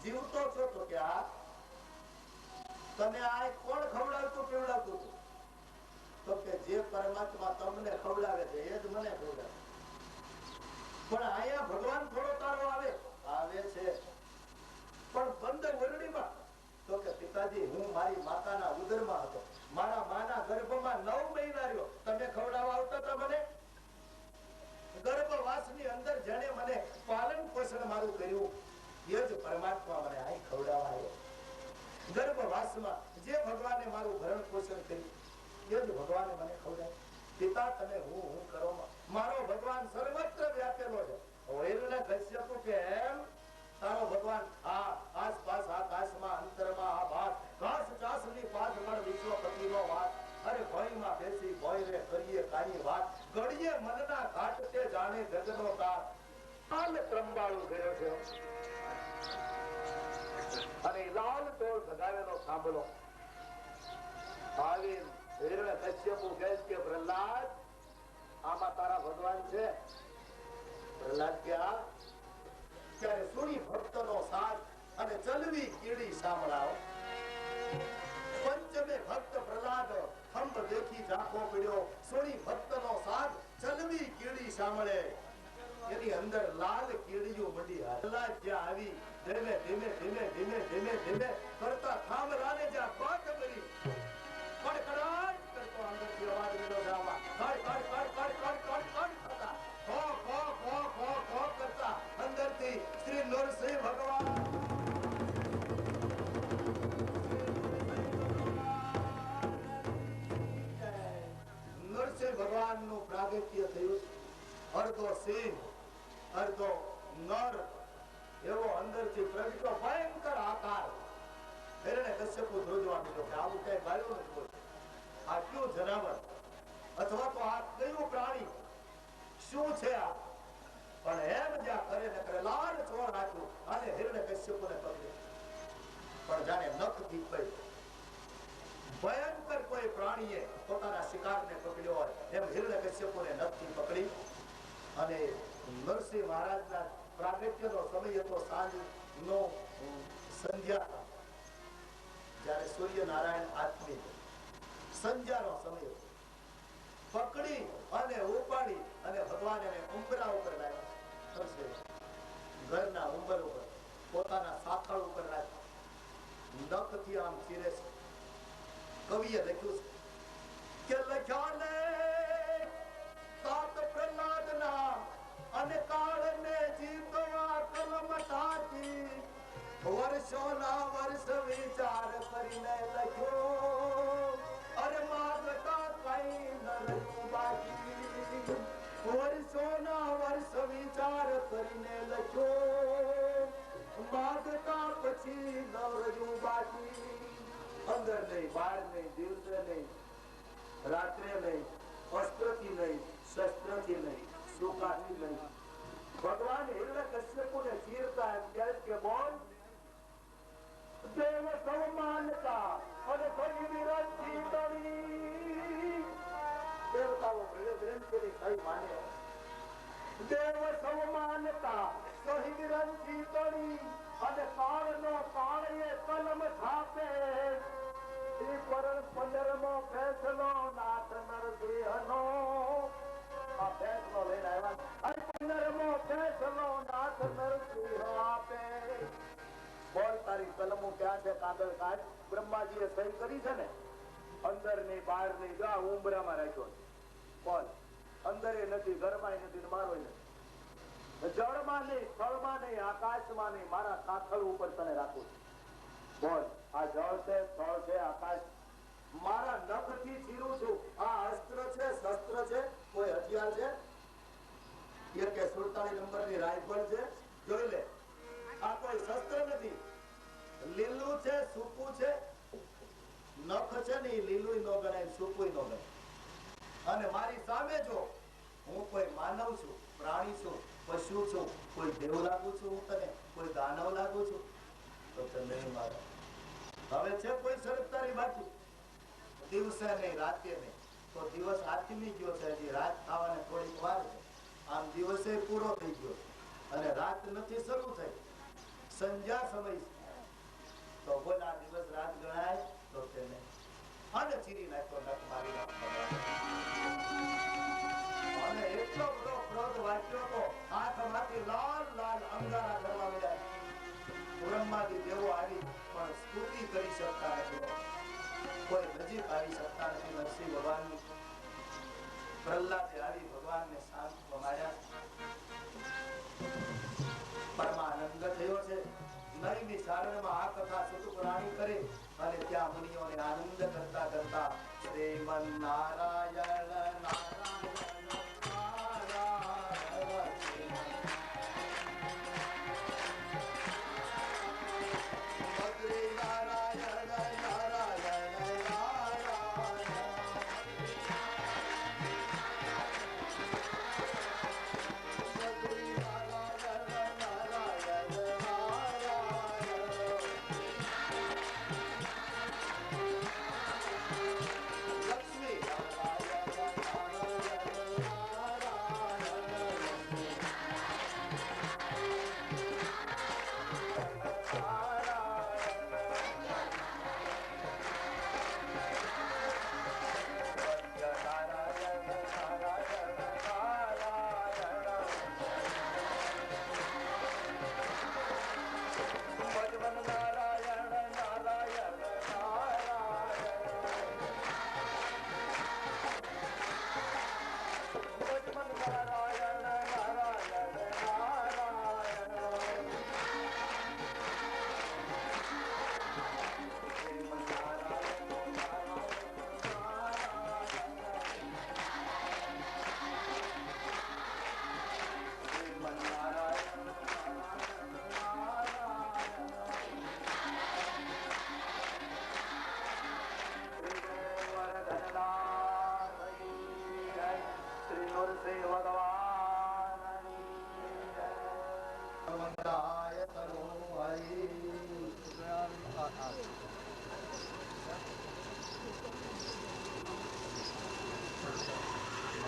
જીવતો છો તો કે આ તને આ કોણ ખવડાવતું પીવડાવતું હતું? તો કે જે પરમાત્મા તમને ખવડાવે છે એ જ મને ખવડાવે. પણ આયા ભગવાન થોડો તારો આવે છે પણ બંધ ઓરડીમાં. તો કે પિતાજી હું મારી માતાના ઉદરમાં હતો, મારા માના ગર્ભમાં 9 મહિના રહ્યો, તમે ખવડાવવા આવતા હતા મને? ગર્ભવાસની અંદર જેને મને પાલન પોષણ મારું કર્યું એ જ પરમાત્મા મને અહીં ખવડાવવા આવ્યો. ગર્ભવાસમાં જે ભગવાને મારું ભરણ પોષણ કર્યું એ જ ભગવાને મને ખવડાવ્યું. પિતા તમે હું કરો, મારો ભગવાન સર્વત્ર વ્યાપેલો છે. ઓયલને કશ્યપ કે એમ તારો ભગવાન આ આસપાસ આકાશમાં અંતરમાં આ ભાત ઘાસ ચાસની પાછ મળ વિશ્વપતિનો વાત. અરે ભોયમાં બેસી ભોય રે કરીએ કાની વાત, ઘડીએ મનના ઘાટ તે જાણે જગનો તાર. લાલ ત્રંબાળું ગયો છે અને લાલ ટોળ સગાવેલો સાંભળો. આવી હિરણ્યકશ્યપુ કહે કે પ્રહલાદ આમાં તારા ભગવાન છે. પ્રહલાદ કે આ ત્યારે સુણી ભક્તનો સાથ અને ચલવી કીડી સાંભળાવો. પંચમે ભક્ત પ્રહલાદ હંબ દેખી ઝાંખો પડ્યો, સુણી ભક્તનો સાથ ચલવી કીડી સાંભળે. એની અંદર લાલ કીડીઓ મંડી. પ્રહલાદ જ્યાં આવી ધીમે ધીમે ધીમે ધીમે ધીમે ધીમે કરતા થાંભલાને જ્યાં પાક કરી કડકડાટ કરતો અંદરથી અવાજ મળ્યો જાવા. કડ કડ કડ કડ કડ કડ કડ થતા ખો ખો ખો ખો ખો કરતા અંદરથી શ્રી નરસિંહ ભગવાન નરસિંહ ભગવાનનું પ્રાગટ્ય થયું. અર્ધો સિંહ અર્ધો નર એવો અંદરથી પ્રગટ્યો ભયંકર આકાર. હિરણ્યકશ્યપુ ધ્રુજવા માંડ્યો કે આવું કઈ ગાયું નથી. આ કયું જનાવર અથવા તો આ કયું પ્રાણી, શું છે આ? પણ એમ જ્યાં કરે ને કરે લાલ ચોળ નાખ્યું અને હિરણ્યકશ્યપુને પકડ્યો. પણ જાણે નખથી પકડ્યો. ભયંકર કોઈ પ્રાણીએ પોતાના શિકારને પકડ્યો હોય એમ હિરણ્યકશ્યપુને નખથી પકડી. અને નરસિંહ મહારાજના પ્રાગટ્યનો સમય હતો સાંજનો સંધ્યા, જ્યારે સૂર્યનારાયણ આત્મી સંધ્યાનો સમય હતો. પકડી અને ઉપાડી અને ભગવાન એને ઉંબરા ઉપર લાવ્યા. ઘરના ઉંબર ઉપર પોતાના સાખળ ઉપર રાખ્યા. નખથી આમ ચીરે છે. કવિએ લખ્યું છે કે લખ્યા ને તાત પ્રહલાદના અને કાળને જીતવા કલમ ટાંકી, વર્ષોના વર્ષ વિચાર કરીને લખ્યો. અરે માગતા કઈ ન રહ્યું બાકી, વર્ષોના વર્ષ વિચાર કરીને લખ્યો. માગતા પછી ન રહ્યું બાકી. અંદર નહીં, બહાર નહીં, દિવસે નહીં, રાત્રે નહીં, અસ્ત્રથી નહીં, શસ્ત્રથી નહીં, સુકાથી નહીં. ભગવાન હિરણ્યકશ્યપુને ચીરતા એમ કહે કે બોલ દેવ સૌમાનતા અને ફરી વિરંતી તણી. દેવતાઓ વિરંતીની સહી માને. દેવ સૌમાનતા સહી વિરંતી તણી અને કાળનો કાળે કલમ છાપે. શ્રી પરણ 15મો ફેસલો નાથ નરસિંહનો. આ ફેસલો લઈને આવ્યા અને 15મો ફેસલો નાથ નરસિંહ આપે. બોલ તારી કલમો ક્યાં છે? કાગળ કાઢ. બ્રહ્માજીએ સહી કરી છે ને, અંદર ની બહાર ની ગા ઉંબરામાં રાખ્યો. બોલ અંદર નથી, ઘરમાં નથી, મારો નથી, જળમાં નહીં, સ્થળમાં નહીં, આકાશમાં નહીં, મારા કાથળ ઉપર તને રાખું છું. બોલ આ જળ છે, સ્થળ છે, આકાશ. મારા નખથી ચીરું છું. આ અસ્ત્ર છે, શસ્ત્ર છે, કોઈ હથિયાર છે? એ કે 47 નંબરની રાઇફલ છે, જોઈ લે. આ કોઈ શસ્ત્ર નથી. લીલું છે, સૂકું છે. નખ છે ને એ લીલું ન ગણાય, સૂકું ન ગણાય. અને મારી સામે જો હું કોઈ માનવ છું, પ્રાણી છું, પશુ છું, કોઈ દેવ લાગુ છું હું તને, કોઈ દાનવ લાગુ છું? તો તને મારા હવે છે કોઈ શરત તારી બાકી? દિવસે નહીં, રાતે નહીં. તો દિવસ આથમી ગયો છે, હજી રાત થવાને થોડીક વાર છે. આમ દિવસે પૂરો થઈ ગયો અને રાત નથી શરૂ થઈ. સંધ્યા સમય તો બોલા દિવસ રાત ગણાય તો તેને અને ચીરી નાખ્યો, નખ મારી નાખ્યો અને એટલો બધો ક્રોધ વાંચ્યો તો હાથમાંથી લાલ લાલ અંગારા કરવા મળ્યા. બ્રહ્માદી દેવો આવી પણ સ્તુતિ કરી શકતા નથી, કોઈ નજીક આવી શકતા નથી. નરસિંહ ભગવાનની પ્રહલાદે આવી ભગવાનને શાંત પમાડ્યા. પરમાનંદ થયો છે. નળીની સારણમાં આ કથા સતુપરાણી કરે અને ત્યાં મુનિઓને આનંદ કરતા કરતા શ્રીમન નારાયણ નારાયણ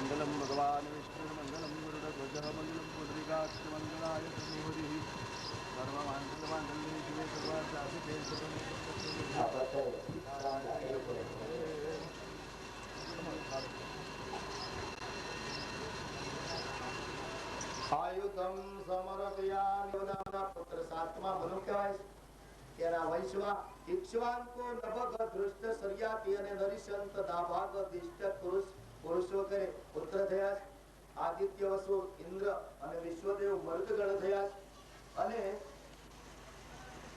मंगलम भगवान विष्णु मंगलम गरुड़ध्वज मंगलम पुंडरीकाक्ष मंगलाय तनोहरि सर्वमंगलमांगल्ये शिवे सर्वार्थसाधिके આયુધમ સમરભયામિ નામના પુત્ર સાતમા મનુ કહેવાય છે. તેના વંશમાં ઇક્ષ્વાકુ નભગ ધૃષ્ટ સર્યાતિ અને નરિશંત દાભાગ દિષ્ટ પુરુષો કરે પુત્ર થયા છે. આદિત્ય વસુ ઇન્દ્ર અને વિશ્વદેવ મર્દગણ થયા છે. અને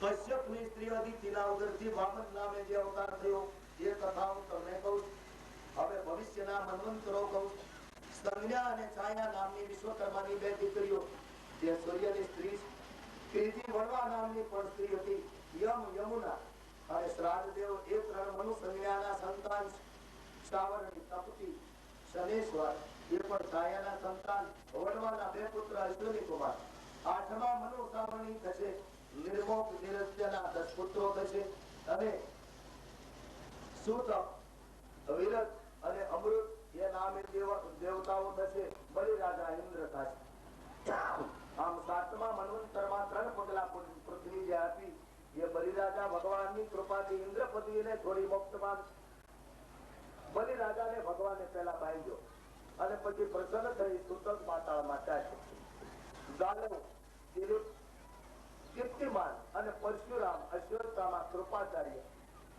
કશ્યપની સ્ત્રી અદિતિના ઉદરથી વામન નામે જે અવતાર થયો એ કથા હું તમને કહું છું. હવે ભવિષ્યના મન્વંતરો કહું છું. સંજ્ઞા અને છાયા નામની વિશ્વકર્માની બે દીકરીઓ જે સૂર્યની સ્ત્રી છે. ત્રીજી વણવા નામની પણ સ્ત્રી હતી. યમુના અને શ્રાદ્ધદેવ એ ત્રણ મનુ સંજ્ઞાના સંતાન છે. શ્રાવણી તપતી શનેશ્વર એ પણ છાયાના સંતાન. વણવાના બે પુત્ર અશ્વિની કુમાર. આઠમા મનુ શ્રાવણી થશે. નિર્મોક નિરસ્યના 10 પુત્રો થશે. અને સુત વિરત અને અમૃત એ નામે દેવતાઓ થશે. બલિ રાજા ઇન્દ્ર થશે. આમ સાતમા મન્વંતરમાં 3 પગલા પૃથ્વી જે આપી એ બલિ રાજા ભગવાનની કૃપાથી ઇન્દ્રપતિને થોડી મુક્તમાન. બલિ રાજાને ભગવાને પહેલા બાંધ્યો અને પછી પ્રસન્ન થઈ સૂતક પાતાળમાં ચાલ્યો. ગાલવ દિલીપ કીર્તિમાન અને પરશુરામ અશ્વત્થામા કૃપાચાર્ય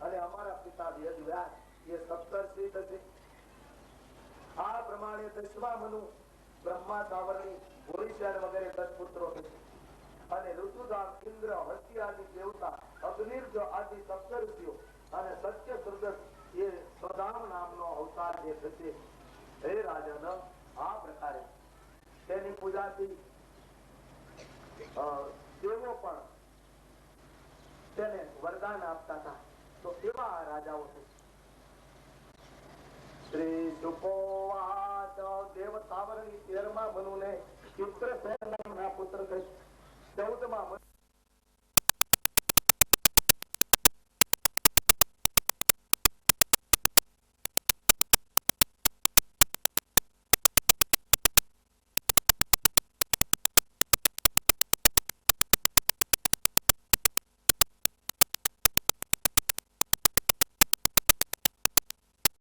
અને અમારા પિતા વેદવ્યાસ એ સપ્તર્ષિ થશે. આ પ્રમાણે દશમા મનુ બ્રહ્મા સાવરણી ભોળીશાળ વગેરે 10 પુત્રો થશે. અને ઋતુધામ ઇન્દ્ર હસ્તી આદિ દેવતા અગ્નિર્જ આદિ સપ્તર્ષિઓ અને સત્ય સુરદસ એ સ્વધામ નામનો અવતાર જે થશે. હે રાજન, આ પ્રકારે તેની પૂજાથી દેવો પણ તેને વરદાન આપતા હતા. તો એવા આ રાજાઓ થશે. શ્રી સુપોવાચ દેવ સાવરણી 13મા મનુને ચિત્રસેન નામના પુત્ર થશે. 14મા